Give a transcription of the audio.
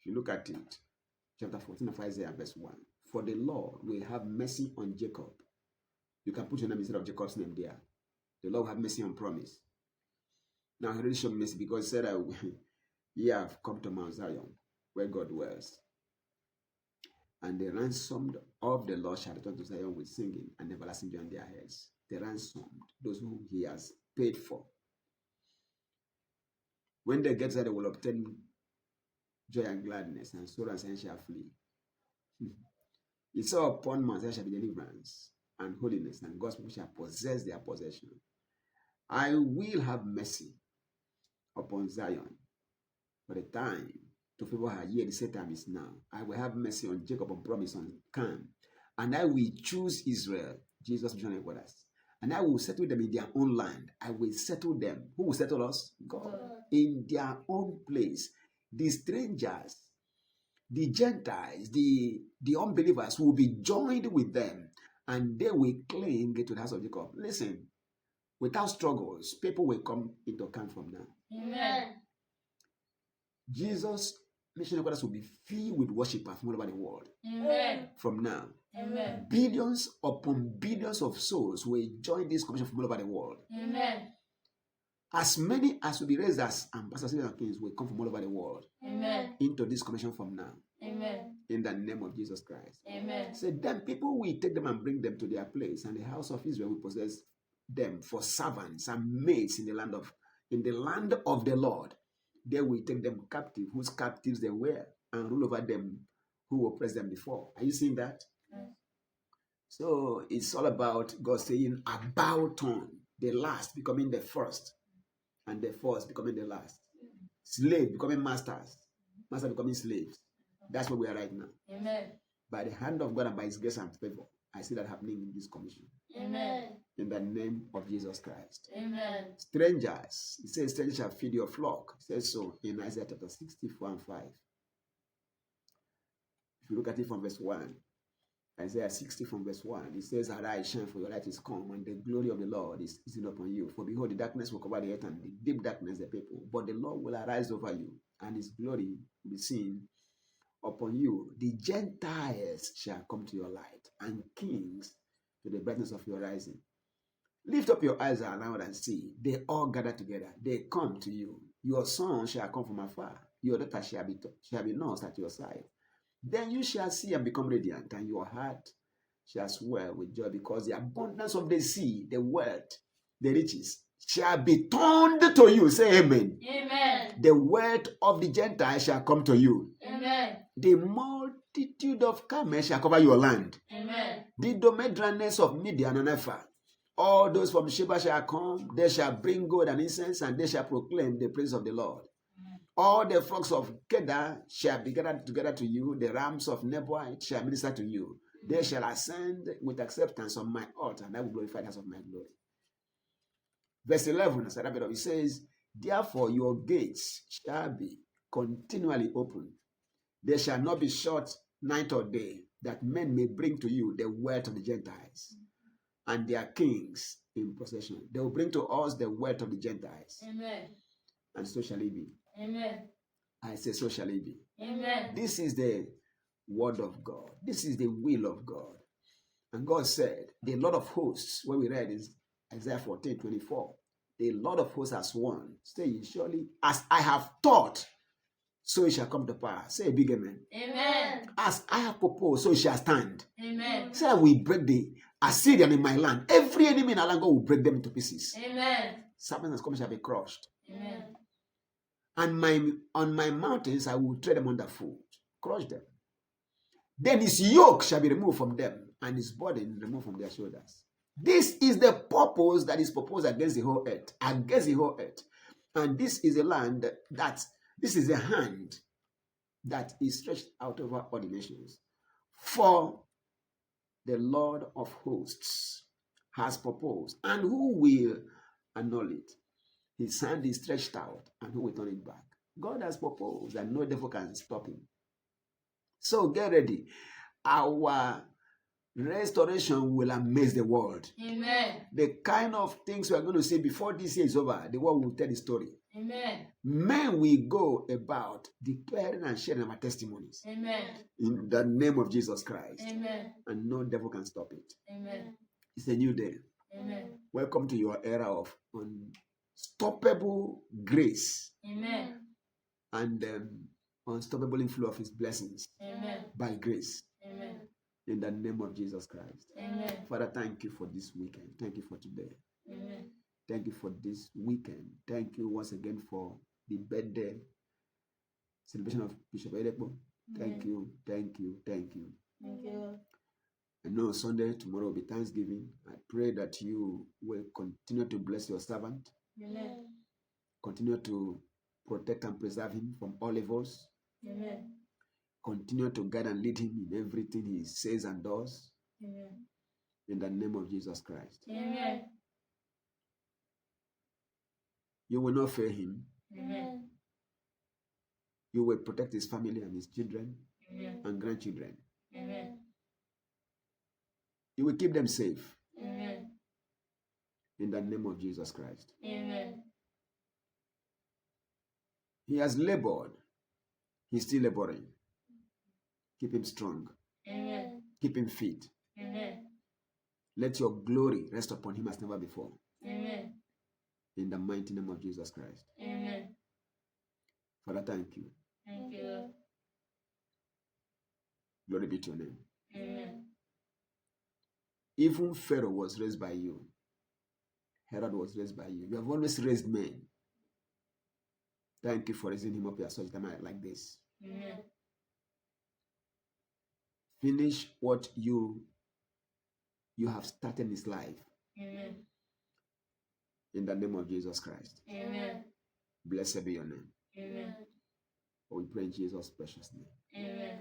If you look at it, chapter 14 of Isaiah, verse 1. For the Lord will have mercy on Jacob. You can put your name instead of Jacob's name there. The Lord will have mercy on promise. Now, he really showed mercy because he said, ye have come to Mount Zion, where God dwells. And the ransomed of the Lord shall return to Zion with singing and everlasting joy on their heads. The ransomed, those whom he has paid for. When they get there, they will obtain joy and gladness, and sorrow and sin shall flee. He said, upon Mount Zion shall be deliverance and holiness, and God's people shall possess their possession. I will have mercy upon Zion for the time to favor her. Yea, the set time is now. I will have mercy on Jacob on promise on Canaan, and I will choose Israel, Jesus mission headquarters, and I will settle them in their own land. I will settle them. Who will settle us? God. In their own place. The strangers, the Gentiles, the unbelievers will be joined with them, and they will cling to the house of Jacob. Listen, without struggles, people will come into camp from now. Amen. Jesus' mission headquarters will be filled with worshippers from all over the world. Amen. From now. Amen. Billions upon billions of souls will join this commission from all over the world. Amen. As many as will be raised as ambassadors and kings will come from all over the world. Amen. Into this commission from now. Amen. In the name of Jesus Christ. Amen. So then people will take them and bring them to their place, and the house of Israel will possess them for servants and maids in the land of the Lord. They will take them captive, whose captives they were, and rule over them who oppressed them before. Are you seeing that? Yes. So it's all about God saying about turn, the last becoming the first, and the first becoming the last. Slave becoming masters, master becoming slaves. That's where we are right now. Amen. By the hand of God and by his grace and favor, I see that happening in this commission. Amen. In the name of Jesus Christ. Amen. Strangers, it says, strangers shall feed your flock. It says so in Isaiah chapter 64 and 5. If you look at it from verse 1, Isaiah 60 from verse 1, it says, arise, shine, for your light is come, and the glory of the Lord is risen upon you. For behold, the darkness will cover the earth, and the deep darkness the people. But the Lord will arise over you, and his glory will be seen upon you. The Gentiles shall come to your light, and kings to the brightness of your rising. Lift up your eyes around and see. They all gather together. They come to you. Your son shall come from afar. Your daughter shall be nursed at your side. Then you shall see and become radiant, and your heart shall swell with joy, because the abundance of the sea, the wealth, the riches, shall be turned to you. Say amen. Amen. The wealth of the Gentiles shall come to you. Amen. The multitude of camels shall cover your land. Amen. The domedranes of Midian and Ephah, all those from Sheba shall come. They shall bring gold and incense, and they shall proclaim the praise of the Lord. All the flocks of Kedar shall be gathered together to you. The rams of Nebuite shall minister to you. They shall ascend with acceptance on my altar, and I will glorify the house of my glory. Verse 11, it says, therefore your gates shall be continually open. They shall not be shut night or day, that men may bring to you the wealth of the Gentiles and their kings in possession. They will bring to us the wealth of the Gentiles. Amen. And so shall it be. Amen. I say, so shall it be. Amen. This is the word of God. This is the will of God. And God said, the Lord of hosts, when we read is Isaiah 14:24, the Lord of hosts has sworn, saying, surely as I have taught, so it shall come to pass. Say a big amen. Amen. As I have proposed, so it shall stand. Amen. Say, I will break the Assyrian in my land. Every enemy in our land, God will break them into pieces. Amen. Serpents and scorpions shall be crushed. Amen. And on my mountains I will tread them underfoot, crush them. Then his yoke shall be removed from them, and his burden removed from their shoulders. This is the purpose that is proposed against the whole earth. Against the whole earth. And this is a land this is a hand that is stretched out over all the nations. For the Lord of hosts has proposed, and who will annul it? His hand is stretched out, and who will turn it back? God has proposed, and no devil can stop him. So get ready. Our restoration will amaze the world. Amen. The kind of things we are going to see before this year is over, the world will tell the story. Amen. Men will go about declaring and sharing our testimonies Amen. in the name of Jesus Christ. Amen. And no devil can stop it. Amen. It's a new day. Amen. Welcome to your era of unstoppable grace Amen. and unstoppable inflow of his blessings Amen. by grace Amen. in the name of Jesus Christ. Amen. Father, thank you for this weekend. Thank you for today. Amen. Thank you for this weekend. Thank you once again for the birthday celebration of Bishop Edekbo. Thank you, thank you, thank you. Thank you. I know Sunday, tomorrow will be Thanksgiving. I pray that you will continue to bless your servant. Amen. Continue to protect and preserve him from all evils. Amen. Continue to guide and lead him in everything he says and does. Amen. In the name of Jesus Christ. Amen. You will not fail him. Amen. You will protect his family and his children Amen. and grandchildren. Amen. You will keep them safe. Amen. In the name of Jesus Christ. Amen. He has labored. He's still laboring. Keep him strong. Amen. Keep him fit. Amen. Let your glory rest upon him as never before. Amen. In the mighty name of Jesus Christ. Amen. Father, thank you. Thank you. Glory be to your name. Amen. Even Pharaoh was raised by you. Herod was raised by you. You have always raised men. Thank you for raising him up at such a time like this. Amen. Finish what you have started in his life. Amen. In the name of Jesus Christ. Amen. Blessed be your name. Amen. We pray in Jesus' precious name. Amen.